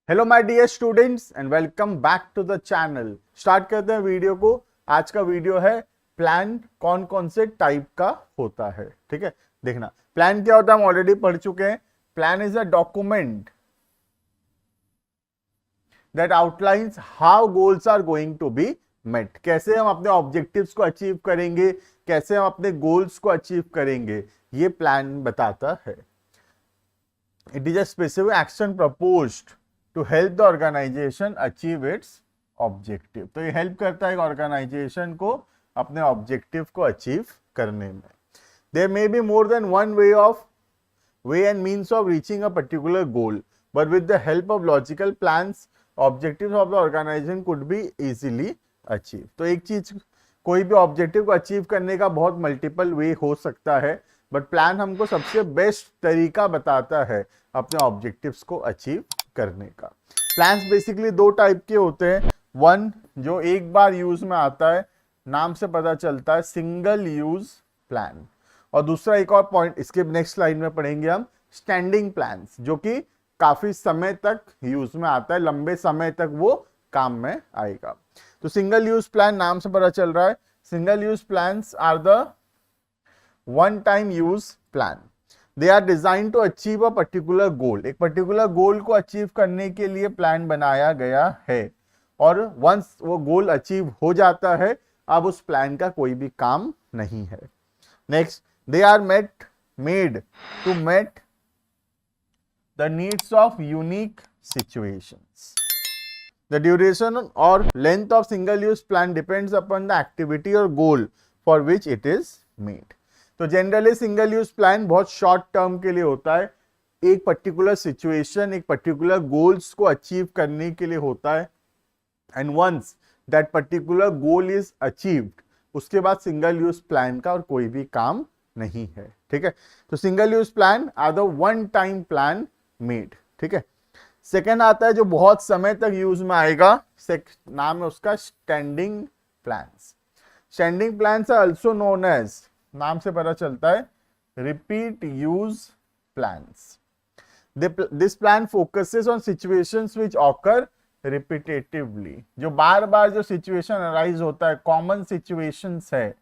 Hello my dear students and welcome back to the channel. Start करते हैं video को। आज का वीडियो है प्लान कौन कौन से टाइप का होता है। ठीक है, देखना प्लान क्या होता है हम ऑलरेडी पढ़ चुके हैं। Plan is a document that outlines how goals are going to be met. कैसे हम अपने ऑब्जेक्टिव्स को अचीव करेंगे, कैसे हम अपने गोल्स को अचीव करेंगे, ये प्लान बताता है। It is a specific action proposed to help the organisation achieve its objective. तो ये हेल्प करता है ऑर्गेनाइजेशन को अपने ऑब्जेक्टिव को अचीव करने में। There may be more than one way and means of reaching a particular goal, but with the help of logical plans objectives of the organisation could be easily achieve. तो एक चीज, कोई भी objective को achieve करने का बहुत multiple वे हो सकता है, बट प्लान हमको सबसे बेस्ट तरीका बताता है अपने ऑब्जेक्टिव्स को अचीव करने का। प्लान्स बेसिकली दो टाइप के होते हैं। वन जो एक बार यूज में आता है, नाम से पता चलता है सिंगल यूज प्लान, और दूसरा एक और पॉइंट इसके नेक्स्ट स्लाइड में पढ़ेंगे हम, स्टैंडिंग प्लान्स, जो कि काफी समय तक यूज में आता है, लंबे समय तक वो काम में आएगा। तो सिंगल यूज प्लान नाम से पता चल रहा है, single use plans are the one time use plan. They are design to achieve a particular goal. एक पर्टिकुलर गोल को अचीव करने के लिए प्लान बनाया गया है, और वंस वो गोल अचीव हो जाता है, अब उस प्लान का कोई भी काम नहीं है। Next, they are made to met the needs of unique situations. The duration or length of single use plan depends upon the activity or goal for which it is made. तो generally single use plan बहुत short term के लिए होता है, एक particular situation, एक particular goals को achieve करने के लिए होता है, and once that particular goal is achieved, उसके बाद सिंगल यूज प्लान का और कोई भी काम नहीं है। ठीक है, तो single use plan are the one time plan made. ठीक है, सेकेंड आता है जो बहुत समय तक यूज में आएगा, नाम है उसका standing plans. Standing plans are also known as, नाम से पता चलता है, repeat use plans. This plan focuses on situations which occur repetitively. जो बार बार जो सिचुएशन अराइज होता है, कॉमन सिचुएशंस है,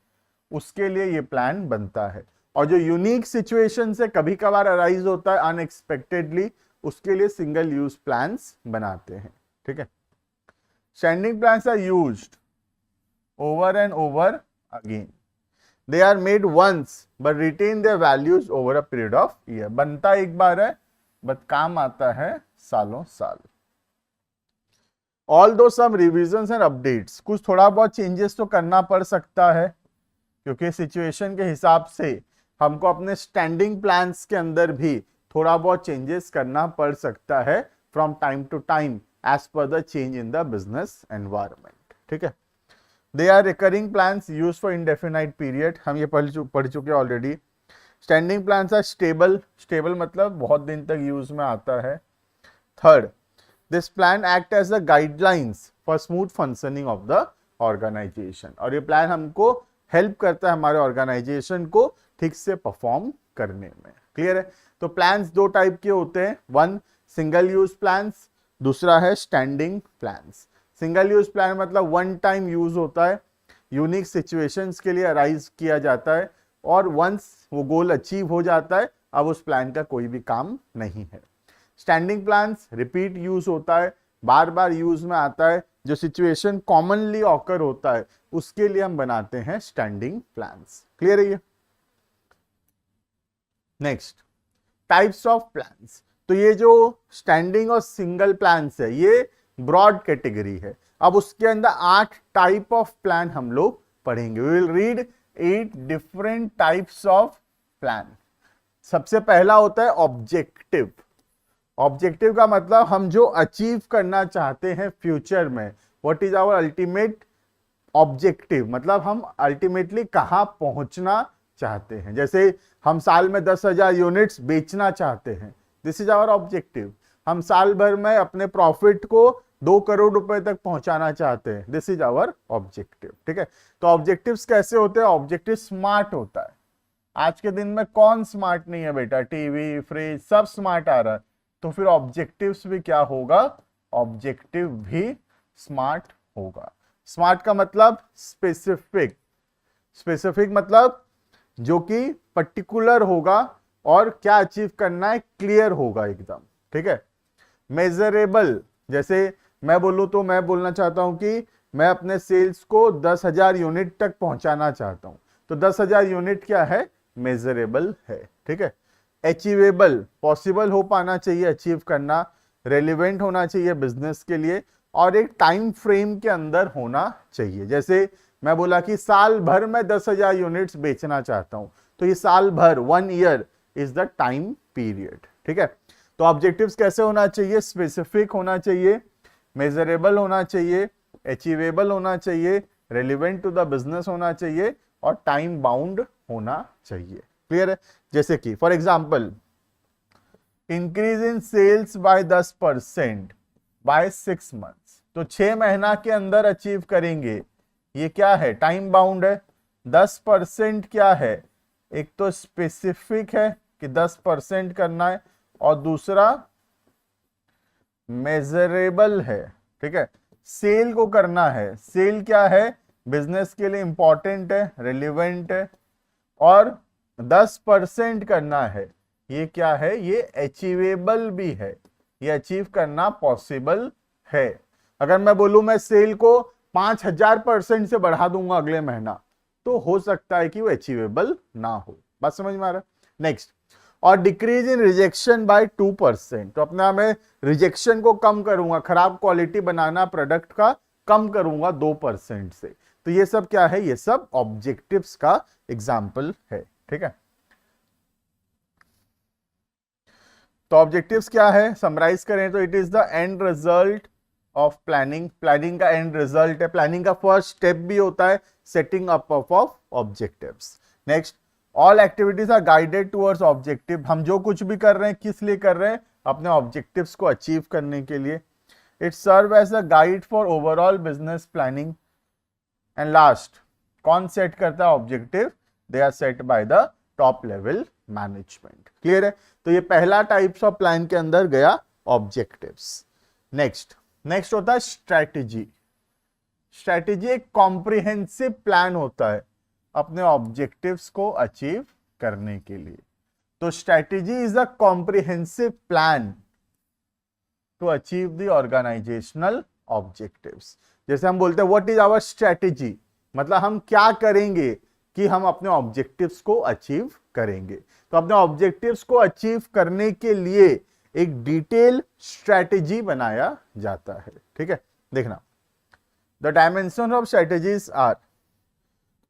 उसके लिए ये प्लान बनता है। और जो यूनिक सिचुएशन है, कभी कभार अराइज होता है अनएक्सपेक्टेडली, उसके लिए सिंगल यूज प्लान्स बनाते हैं। ठीक है, standing plans are used over and over again. They are made once but retain their values over a period of year. बनता एक बार है, बट काम आता है सालों साल। ऑल दो सम रिविजन्स एंड अपडेट्स, कुछ थोड़ा बहुत चेंजेस तो करना पड़ सकता है, क्योंकि सिचुएशन के हिसाब से हमको अपने स्टैंडिंग प्लान्स के अंदर भी थोड़ा बहुत चेंजेस करना पड़ सकता है from time to time as per the change in the business environment. ठीक है, they are recurring plans used for indefinite period, हम ये पढ़ चुके हैं already. Standing plans are stable, stable मतलब बहुत दिन तक यूज में आता है। Third, this plan act as the guidelines for smooth functioning of the organisation. और ये प्लान हमको हेल्प करता है हमारे ऑर्गेनाइजेशन को ठीक से परफॉर्म करने में। क्लियर है? तो प्लान्स दो टाइप के होते हैं, वन सिंगल यूज प्लान्स, दूसरा है standing plans. Single use plan मतलब वन टाइम यूज होता है, यूनिक सिचुएशंस के लिए अराइज किया जाता है, और वंस वो गोल अचीव हो जाता है, अब उस प्लान का कोई भी काम नहीं है। स्टैंडिंग प्लान्स रिपीट यूज होता है, बार बार यूज में आता है, जो सिचुएशन कॉमनली ऑकर होता है उसके लिए हम बनाते हैं स्टैंडिंग प्लान्स। क्लियर है ये? Next, types of plans. तो ये जो स्टैंडिंग और सिंगल प्लान्स है, ये ब्रॉड कैटेगरी है। अब उसके अंदर 8 टाइप ऑफ प्लान हम लोग पढ़ेंगे। We will read 8 different types of plan. सबसे पहला होता है ऑब्जेक्टिव। ऑब्जेक्टिव का मतलब हम जो अचीव करना चाहते हैं फ्यूचर में, what is our ultimate objective, मतलब हम अल्टीमेटली कहां पहुंचना चाहते हैं। जैसे हम साल में 10,000 यूनिट्स बेचना चाहते हैं, दिस इज आवर ऑब्जेक्टिव। हम साल भर में अपने प्रॉफिट को 2 करोड़ रुपए तक पहुंचाना चाहते हैं, दिस इज आवर ऑब्जेक्टिव। ठीक है, तो ऑब्जेक्टिव्स कैसे होते हैं? ऑब्जेक्टिव स्मार्ट होता है। आज के दिन में कौन स्मार्ट नहीं है बेटा? टीवी, फ्रिज सब स्मार्ट आ रहा है, तो फिर ऑब्जेक्टिव्स भी क्या होगा? ऑब्जेक्टिव भी स्मार्ट होगा। स्मार्ट का मतलब स्पेसिफिक, स्पेसिफिक मतलब जो कि पर्टिकुलर होगा और क्या अचीव करना है क्लियर होगा एकदम, ठीक है। मेजरेबल, जैसे मैं बोलूं तो मैं बोलना चाहता हूं कि मैं अपने सेल्स को 10,000 यूनिट तक पहुंचाना चाहता हूं, तो 10,000 यूनिट क्या है, मेजरेबल है, ठीक है। अचीवेबल, पॉसिबल हो पाना चाहिए अचीव करना, रेलिवेंट होना चाहिए बिजनेस के लिए और एक टाइम फ्रेम के अंदर होना चाहिए। जैसे मैं बोला कि साल भर में 10,000 यूनिट्स बेचना चाहता हूं, तो ये साल भर, 1 year is the time period, ठीक है। तो ऑब्जेक्टिव्स कैसे होना चाहिए, स्पेसिफिक होना चाहिए, मेजरेबल होना चाहिए, अचीवेबल होना चाहिए, रेलिवेंट टू द बिजनेस होना चाहिए और टाइम बाउंड होना चाहिए। क्लियर है। जैसे कि for example increase in sales by 10% by 6 months, तो 6 महीना के अंदर अचीव करेंगे, ये क्या है, टाइम बाउंड है। 10% क्या है, एक तो स्पेसिफिक है कि 10% करना है और दूसरा मेजरेबल है, ठीक है। सेल को करना है, सेल क्या है, बिजनेस के लिए इंपॉर्टेंट है, रिलेवेंट है और 10% करना है, ये क्या है, ये अचीवेबल भी है, ये अचीव करना पॉसिबल है। अगर मैं बोलूं मैं सेल को 5,000% से बढ़ा दूंगा अगले महीना, तो हो सकता है कि वो अचीवेबल ना हो। बात समझ में आ रहा है। नेक्स्ट, और डिक्रीज इन रिजेक्शन बाय 2%, तो अपना मैं रिजेक्शन को कम करूंगा, खराब क्वालिटी बनाना प्रोडक्ट का कम करूंगा 2% से। तो ये सब क्या है, ये सब ऑब्जेक्टिव्स का एग्जाम्पल है, ठीक है। तो ऑब्जेक्टिव्स क्या है, समराइज करें तो it is the end result of planning, planning का एंड रिजल्ट है, प्लानिंग का फर्स्ट स्टेप भी होता है setting up of objectives. Next, all activities are guided towards objective, हम जो कुछ भी कर रहे हैं किस लिए कर रहे हैं, अपने ऑब्जेक्टिव्स को अचीव करने के लिए। It serve as a guide for overall business planning. And last, कौन सेट करता है objective, they are set by the top level management. Clear है। तो ये पहला टाइप्स ऑफ प्लान के अंदर गया ऑब्जेक्टिव्स। नेक्स्ट होता है स्ट्रैटेजी। स्ट्रैटेजी एक कॉम्प्रिहेंसिव प्लान होता है अपने ऑब्जेक्टिव्स को अचीव करने के लिए। तो strategy is a comprehensive plan to achieve the organisational objectives. जैसे हम बोलते हैं व्हाट इज आवर स्ट्रैटेजी, मतलब हम क्या करेंगे कि हम अपने ऑब्जेक्टिव्स को अचीव करेंगे। तो अपने ऑब्जेक्टिव्स को अचीव करने के लिए एक डिटेल स्ट्रैटेजी बनाया जाता है, ठीक है। देखना, the dimension of strategies are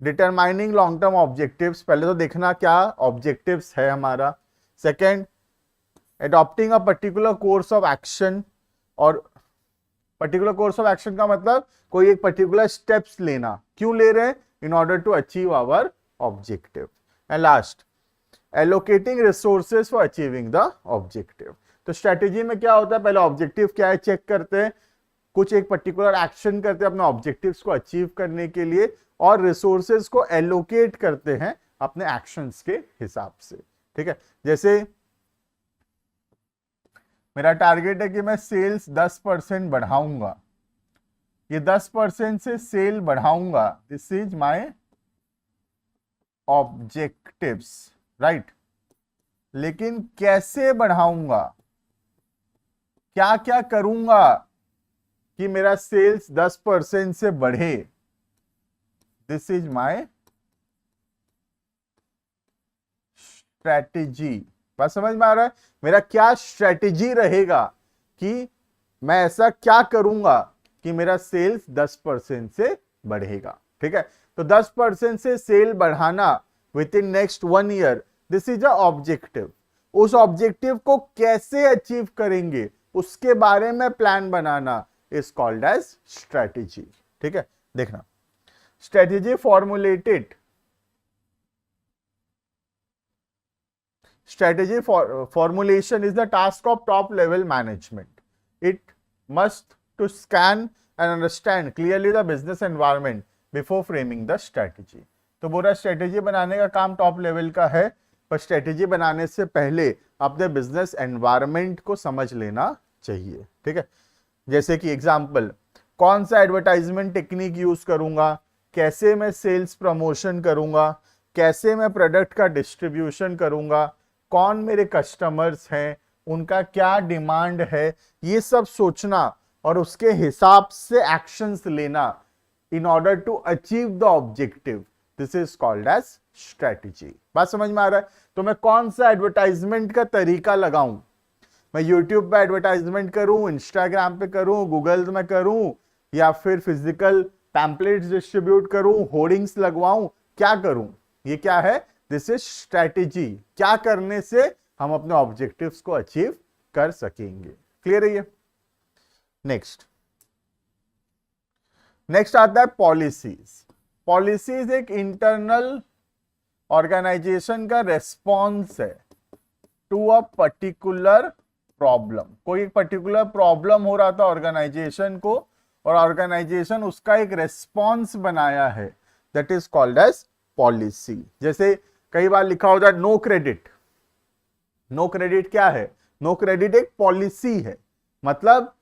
determining long term objectives, पहले तो देखना क्या ऑब्जेक्टिव्स है हमारा। Second, adopting a particular course of action, और पर्टिकुलर कोर्स ऑफ एक्शन का मतलब कोई एक पर्टिकुलर स्टेप्स लेना, क्यों ले रहे हैं, in order to achieve our objective. And last, allocating resources for achieving the objective. तो स्ट्रेटेजी में क्या होता है, पहले ऑब्जेक्टिव क्या है चेक करते हैं, कुछ एक पर्टिकुलर एक्शन करते हैं अपने ऑब्जेक्टिव्स को अचीव करने के लिए और रिसोर्सेज को एलोकेट करते हैं अपने एक्शंस के हिसाब से, ठीक है। जैसे मेरा टारगेट है कि मैं सेल्स 10% बढ़ाऊंगा, ये 10% से सेल बढ़ाऊंगा, this is my objectives, right. लेकिन कैसे बढ़ाऊंगा, क्या क्या करूंगा कि मेरा सेल्स 10% से बढ़े, दिस इज माय स्ट्रैटेजी। बात समझ में आ रहा है, मेरा क्या स्ट्रैटेजी रहेगा कि मैं ऐसा क्या करूंगा कि मेरा सेल्स 10% से बढ़ेगा, ठीक है। तो 10% से सेल बढ़ाना within next 1 year, this is a objective. उस ऑब्जेक्टिव को कैसे अचीव करेंगे उसके बारे में प्लान बनाना इज कॉल्ड एज स्ट्रैटेजी, ठीक है। देखना, strategy formulated, strategy formulation is the task of top level management. It must to scan and understand clearly the business environment before framing the strategy. तो पूरा स्ट्रेटेजी बनाने का काम top level का है, पर स्ट्रेटेजी बनाने से पहले अपने बिजनेस एनवायरनमेंट को समझ लेना चाहिए, ठीक है। जैसे कि एग्जाम्पल, कौन सा एडवर्टाइजमेंट टेक्निक यूज करूंगा, कैसे मैं सेल्स प्रमोशन करूंगा, कैसे मैं प्रोडक्ट का डिस्ट्रीब्यूशन करूंगा, कौन मेरे कस्टमर्स हैं, उनका क्या डिमांड है, ये सब सोचना और उसके हिसाब से एक्शंस लेना in order to achieve the objective, this is called as strategy. बात समझ में आ रहा है? तो मैं कौन सा एडवर्टाइजमेंट का तरीका लगाऊं, मैं यूट्यूब पे एडवर्टाइजमेंट करूं, इंस्टाग्राम पे करूं, गूगल में करूं, या फिर फिजिकल पैम्पलेट्स डिस्ट्रीब्यूट करूं, होर्डिंग्स लगवाऊं, क्या करूं? ये क्या है? This is strategy. क्या करने से हम अपने ऑब्जेक्टिव्स को अचीव कर सकेंगे। क्लियर है ये? नेक्स्ट आता है पॉलिसीज। पॉलिसीज एक इंटरनल ऑर्गेनाइजेशन का रेस्पॉन्स है टू अ पर्टिकुलर प्रॉब्लम। कोई एक पर्टिकुलर प्रॉब्लम हो रहा था ऑर्गेनाइजेशन को, और ऑर्गेनाइजेशन उसका एक रेस्पॉन्स बनाया है, that is called as policy. जैसे कई बार लिखा होता है नो क्रेडिट। नो क्रेडिट क्या है? नो क्रेडिट एक पॉलिसी है, मतलब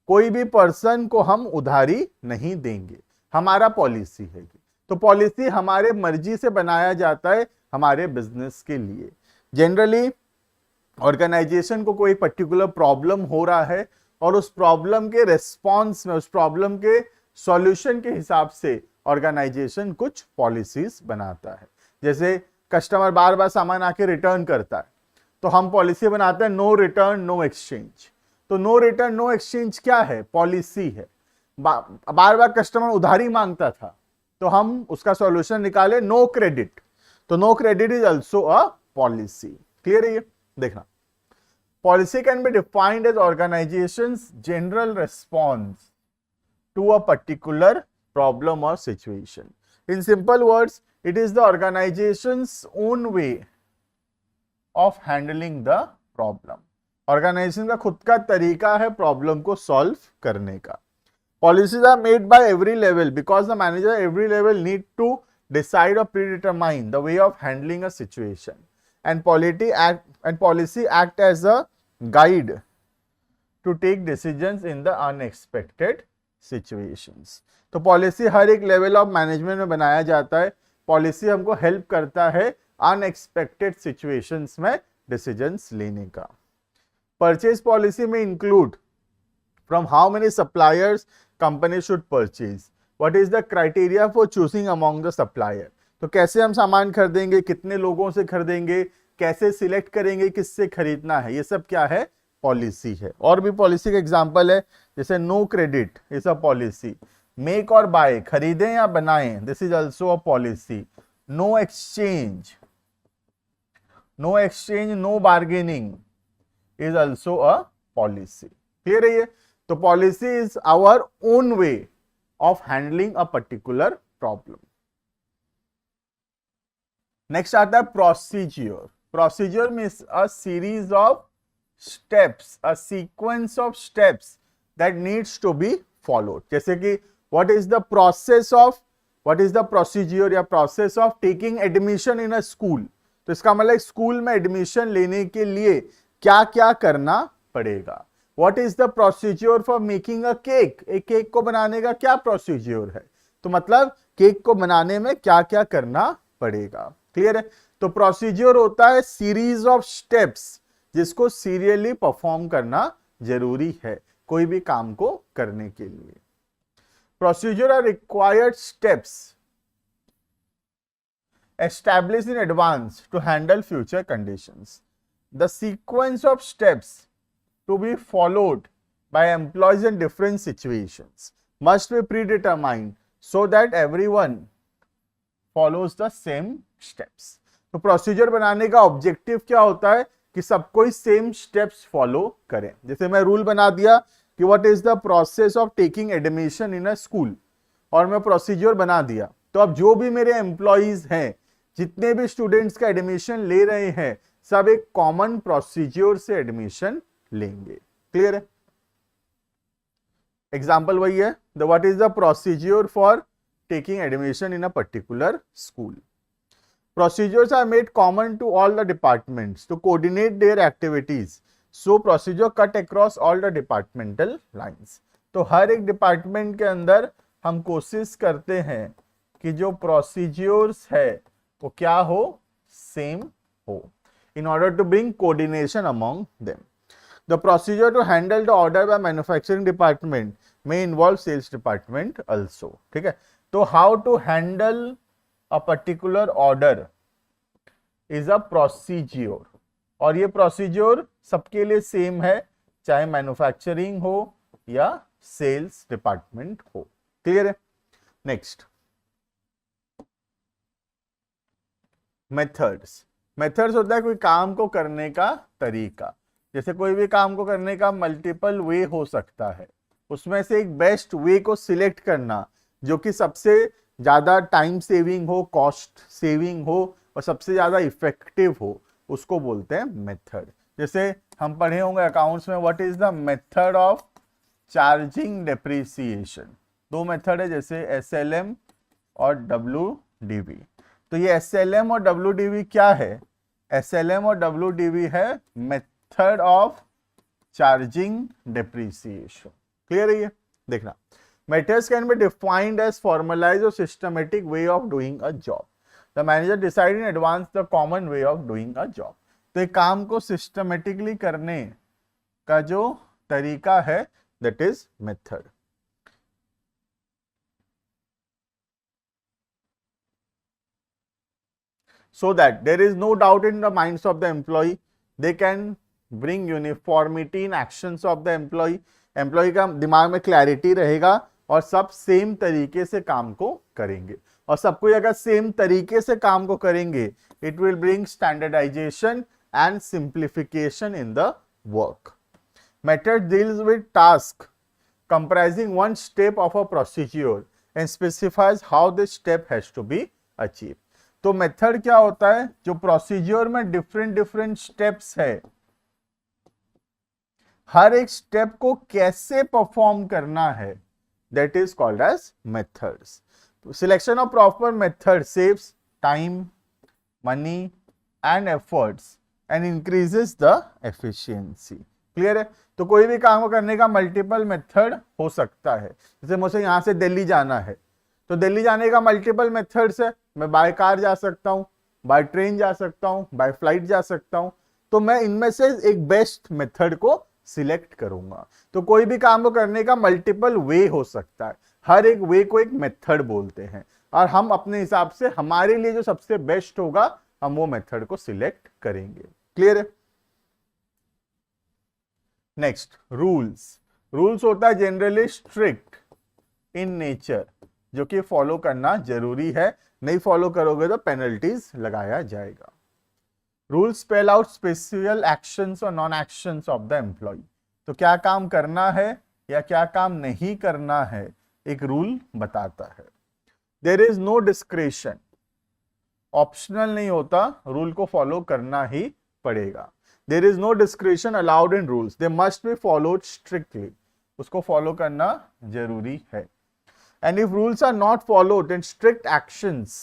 कोई भी पर्सन को हम उधारी नहीं देंगे, हमारा पॉलिसी है। तो पॉलिसी हमारे मर्जी से बनाया जाता है हमारे बिजनेस के लिए। जनरली ऑर्गेनाइजेशन को कोई पर्टिकुलर प्रॉब्लम हो रहा है और उस प्रॉब्लम के रेस्पॉन्स में, उस प्रॉब्लम के सॉल्यूशन के हिसाब से ऑर्गेनाइजेशन कुछ पॉलिसीज बनाता है। जैसे कस्टमर बार बार सामान आके रिटर्न करता है, तो हम पॉलिसी बनाते हैं नो रिटर्न नो एक्सचेंज। तो नो रिटर्न नो एक्सचेंज क्या है? पॉलिसी है। बार बार कस्टमर उधारी मांगता था, तो हम उसका सॉल्यूशन निकाले नो क्रेडिट। तो no credit is also a policy. Clear है ये? देखना, policy can be defined as organisation's general response to a particular problem or situation. In simple words, it is the organization's own way of handling the problem. Organization का खुद का तरीका है problem को solve करने का। Policies are made by every level because the manager at every level need to decide or predetermine the way of handling a situation, and policy act as a guide to take decisions in the unexpected situations. तो policy हर एक level of management में बनाया जाता है। Policy हमको help करता है unexpected situations में डिसीजंस लेने का। परचेज पॉलिसी में include from how many suppliers company should purchase, what is the criteria for choosing among the supplier. तो कैसे हम सामान खरीदेंगे, कितने लोगों से खरीदेंगे, कैसे सिलेक्ट करेंगे किससे खरीदना है, ये सब क्या है? पॉलिसी है। और भी पॉलिसी का एग्जांपल है, जैसे no credit is a policy. Make or buy, खरीदें या बनाएं, this is also a policy. No exchange no bargaining is also a policy. Clear है ये? तो policy is our own way of handling a particular problem. Next आता है procedure. Procedure means a series of steps, a sequence of steps that needs to be followed. जैसे कि what is the procedure या process of taking admission in a school। तो इसका मतलब school में admission लेने के लिए क्या क्या करना पड़ेगा। What is the procedure for making a cake? एक केक को बनाने का क्या प्रोसीजर है? तो मतलब केक को बनाने में क्या क्या करना पड़ेगा। क्लियर है? तो प्रोसीजर होता है सीरीज ऑफ स्टेप्स जिसको सीरियली परफॉर्म करना जरूरी है कोई भी काम को करने के लिए। Procedure are required steps established in advance to handle future conditions. The sequence of steps to be followed by employees in different situations must be predetermined so that everyone follows the same steps. तो procedure बनाने का objective क्या होता है कि सब कोई same steps follow करें। जैसे मैं रूल बना दिया कि what is the process of taking admission in a school, और मैं प्रोसीजर बना दिया, तो अब जो भी मेरे एम्प्लॉइज हैं, जितने भी स्टूडेंट्स का एडमिशन ले रहे हैं, सब एक कॉमन प्रोसीजर से एडमिशन लेंगे। क्लियर है? एग्जाम्पल वही है, the what is the procedure for taking admission in a particular school. Procedures are made common to all the departments to coordinate their activities so procedure cut across all the departmental lines. तो हर एक department के अंदर हम कोशिश करते हैं कि जो प्रोसीजर्स है वो क्या हो, सेम हो, in order to bring coordination among them. The procedure to handle the order by manufacturing department may involve sales department also. ठीक है, तो how to handle a particular order is a procedure, और ये procedure सबके लिए same है, चाहे manufacturing हो या सेल्स डिपार्टमेंट हो। क्लियर है? Next, methods. मेथड्स होता है कोई काम को करने का तरीका। जैसे कोई भी काम को करने का मल्टीपल वे हो सकता है, उसमें से एक बेस्ट वे को सिलेक्ट करना जो कि सबसे ज्यादा टाइम सेविंग हो, कॉस्ट सेविंग हो और सबसे ज्यादा इफेक्टिव हो, उसको बोलते हैं मेथड। जैसे हम पढ़े होंगे अकाउंट्स में, what is the method of charging depreciation. दो मेथड है, जैसे SLM और WDV। तो ये SLM और WDV क्या है? SLM और WDV है method of charging depreciation. Clear है ये? देखना, methods can be defined as formalised और systematic way of doing a job. The manager decide in advance the common way of doing a job. तो एक काम को सिस्टमेटिकली करने का जो तरीका है, that is method. So that there is no doubt in the minds of the employee, they can bring uniformity in actions of the employee. Employee का दिमाग में क्लैरिटी रहेगा और सब सेम तरीके से काम को करेंगे, और सबको अगर सेम तरीके से काम को करेंगे, it will bring standardisation and simplification in the work. Method deals with task comprising one step of a procedure and specifies how this step has to be achieved. तो मेथड क्या होता है? जो प्रोसीजर में डिफरेंट स्टेप्स है, हर एक step को कैसे परफॉर्म करना है, that is called as methods. Selection of proper method saves time, money and efforts and increases the efficiency. Clear है? तो कोई भी काम को करने का मल्टीपल मेथड हो सकता है। जैसे मुझे यहां से दिल्ली जाना है, तो दिल्ली जाने का मल्टीपल मेथड्स है। मैं बाय कार जा सकता हूं, बाय ट्रेन जा सकता हूं, बाय फ्लाइट जा सकता हूं। तो मैं इनमें से एक बेस्ट मेथड को सिलेक्ट करूंगा। तो कोई भी काम को करने का मल्टीपल वे हो सकता है, हर एक वे को एक मेथड बोलते हैं, और हम अपने हिसाब से हमारे लिए जो सबसे बेस्ट होगा, हम वो मेथड को सिलेक्ट करेंगे। क्लियर है? Next, rules. रूल्स होता है जनरली स्ट्रिक्ट इन नेचर, जो कि फॉलो करना जरूरी है, नहीं फॉलो करोगे तो पेनल्टीज लगाया जाएगा। Rules spell out specific actions और non actions of the employee. तो क्या काम करना है या क्या काम नहीं करना है, एक रूल बताता है। There is no discretion, optional नहीं होता, रूल को फॉलो करना ही पड़ेगा। There is no discretion allowed in rules, they must be followed strictly, उसको फॉलो करना जरूरी है। And if rules are not followed, then strict actions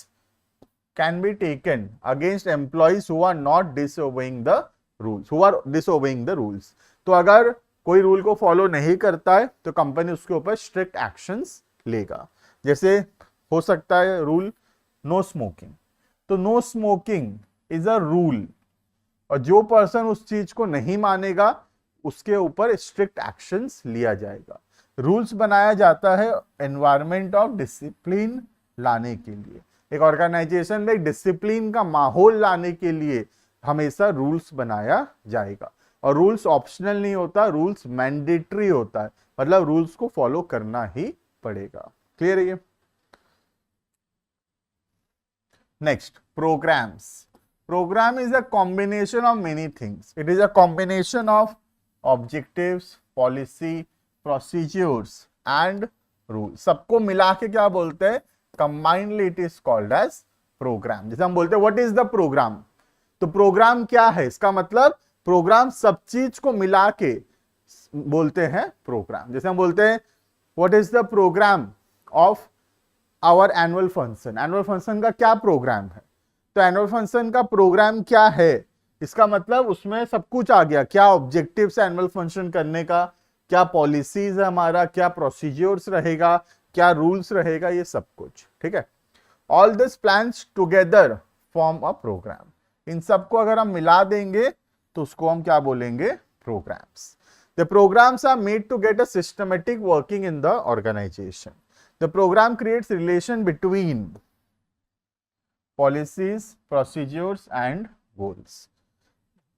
can be taken against employees who are not disobeying the rules, who are disobeying the rules. तो अगर कोई rule को follow नहीं करता है तो कंपनी उसके ऊपर स्ट्रिक्ट एक्शंस लेगा। जैसे हो सकता है रूल नो स्मोकिंग, तो no smoking is a rule, और जो पर्सन उस चीज को नहीं मानेगा उसके ऊपर स्ट्रिक्ट एक्शंस लिया जाएगा। रूल्स बनाया जाता है एनवायरमेंट ऑफ डिसिप्लिन लाने के लिए। एक ऑर्गेनाइजेशन में डिसिप्लिन का माहौल लाने के लिए हमेशा रूल्स बनाया जाएगा, और रूल्स ऑप्शनल नहीं होता, रूल्स मैंडेटरी होता है, मतलब रूल्स को फॉलो करना ही पड़ेगा। क्लियर है ये? Next, programmes. Programme is a combination of many things, it is a combination of objectives, policy, procedures and rule, सबको मिला के क्या बोलते हैं? Combinedly it is called as programme. जैसे हम बोलते हैं व्हाट इज द प्रोग्राम, तो प्रोग्राम क्या है, इसका मतलब प्रोग्राम सब चीज को मिला के बोलते हैं प्रोग्राम। जैसे हम बोलते हैं what is the programme of our annual function, annual function का क्या प्रोग्राम है, तो एनुअल फंक्शन का प्रोग्राम क्या है, इसका मतलब उसमें सब कुछ आ गया, क्या ऑब्जेक्टिव है एनुअल फंक्शन करने का, क्या पॉलिसीज है हमारा, क्या प्रोसीजर्स रहेगा, क्या रूल्स रहेगा, ये सब कुछ। ठीक है, all this plans together form a programme. इन सबको अगर हम मिला देंगे तो उसको हम क्या बोलेंगे, programmes. The programmes are made to get a systematic working in the organisation. The programme creates relation between policies, procedures and goals.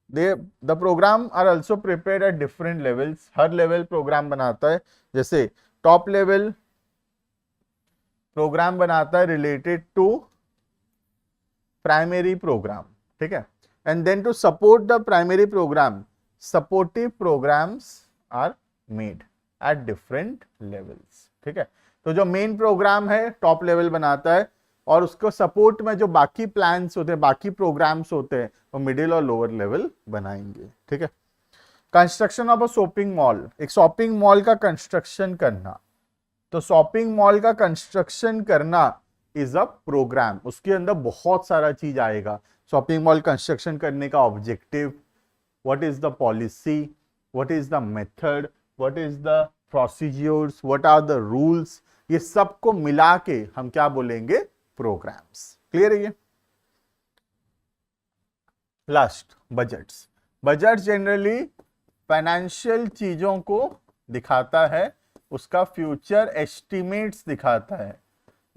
The program are also prepared at different levels. हर लेवल प्रोग्राम बनाता है, जैसे top level programme बनाता है related to primary programme. ठीक है, and then to support the primary programme supportive programmes are made at different levels. ठीक है, तो जो मेन प्रोग्राम है टॉप लेवल बनाता है, और उसको सपोर्ट में जो बाकी प्लान्स होते हैं, बाकी प्रोग्राम्स होते हैं, वो मिडिल और लोअर लेवल बनाएंगे। ठीक है, construction of a shopping mall, एक शॉपिंग मॉल का कंस्ट्रक्शन करना, तो शॉपिंग मॉल का कंस्ट्रक्शन करना इज अ प्रोग्राम। उसके अंदर बहुत सारा चीज आएगा। शॉपिंग मॉल कंस्ट्रक्शन करने का objective, what is the policy, what is the method, what is the procedures, what are the rules, ये सबको मिला के हम क्या बोलेंगे, प्रोग्राम्स। क्लियर है ये? Last, budgets. Budget generally financial चीजों को दिखाता है, उसका फ्यूचर एस्टिमेट्स दिखाता है।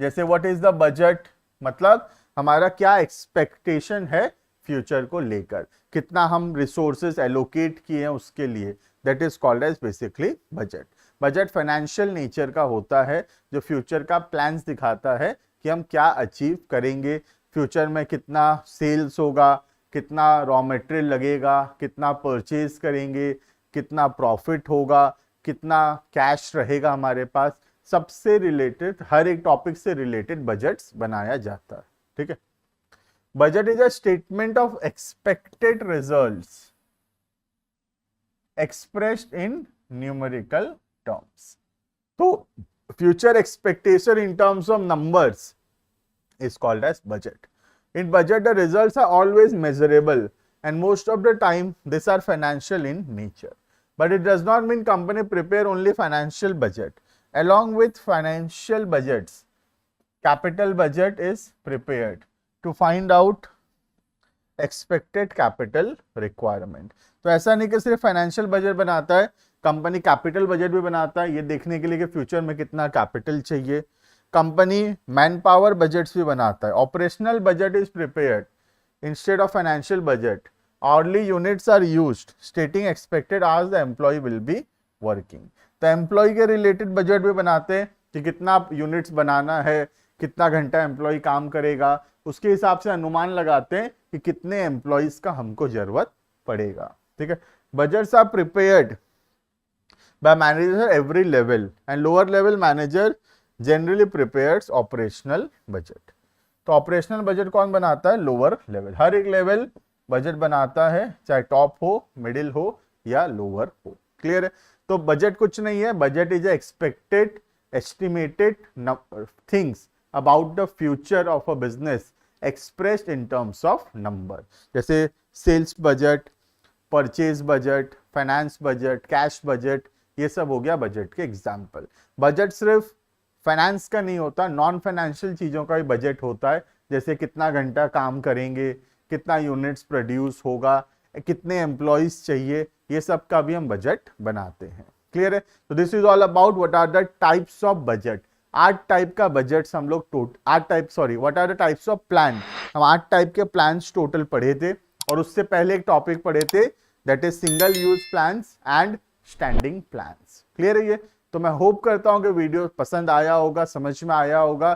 जैसे व्हाट इज द बजट, मतलब हमारा क्या एक्सपेक्टेशन है फ्यूचर को लेकर, कितना हम रिसोर्सेज एलोकेट किए हैं उसके लिए, that is called as basically budget. Budget financial nature का होता है, जो फ्यूचर का प्लान्स दिखाता है कि हम क्या अचीव करेंगे, फ्यूचर में कितना सेल्स होगा, कितना रॉ मटेरियल लगेगा, कितना परचेज करेंगे, कितना प्रॉफिट होगा, कितना कैश रहेगा हमारे पास, सबसे रिलेटेड, हर एक टॉपिक से रिलेटेड बजट्स बनाया जाता है। ठीक है, budget is a statement of expected results expressed in numerical terms. तो future expectation in terms of numbers is called as budget. In budget, the results are always measurable, and most of the time these are financial in nature. But it does not mean company prepare only financial budget. Along with financial budgets, capital budget is prepared to find out expected capital requirement. तो ऐसा नहीं कि सिर्फ financial budget बनाता है, company capital budget भी बनाता है, ये देखने के लिए कि फ्यूचर में कितना कैपिटल चाहिए। कंपनी मैन पावर बजट्स भी बनाता है। Operational budget is prepared instead of financial budget. Hourly units are used stating expected as the employee will be working. तो एम्प्लॉय के रिलेटेड बजट भी बनाते हैं कि कितना यूनिट्स बनाना है, कितना घंटा एम्प्लॉय काम करेगा, उसके हिसाब से अनुमान लगाते हैं कि कितने एम्प्लॉयज का हमको जरूरत पड़ेगा। ठीक है, budgets are prepared by manager every level and lower level manager generally prepares operational budget. तो ऑपरेशनल बजट कौन बनाता है, लोअर लेवल। हर एक लेवल बजट बनाता है, चाहे टॉप हो, मिडिल हो या लोअर हो। क्लियर है? तो बजट कुछ नहीं है, budget is expected estimated things about the future of a business expressed in terms of number. जैसे sales budget, purchase budget, finance budget, cash budget, ये सब हो गया बजट के एग्जाम्पल। बजट सिर्फ फाइनेंस का नहीं होता, नॉन फाइनेंशियल चीजों का भी बजट होता है, जैसे कितना घंटा काम करेंगे, कितना यूनिट्स प्रोड्यूस होगा, कितने एम्प्लॉयज चाहिए, ये सब का भी हम बजट बनाते हैं। क्लियर है? तो this is all about what are the types of budget. 8 type का बजट हम लोग what are the types of plan, हम 8 टाइप के प्लान्स टोटल पढ़े थे, और उससे पहले एक टॉपिक पढ़े थे that is single use plans and standing plans. Clear है ये? तो मैं होप करता हूं कि वीडियो पसंद आया होगा, समझ में आया होगा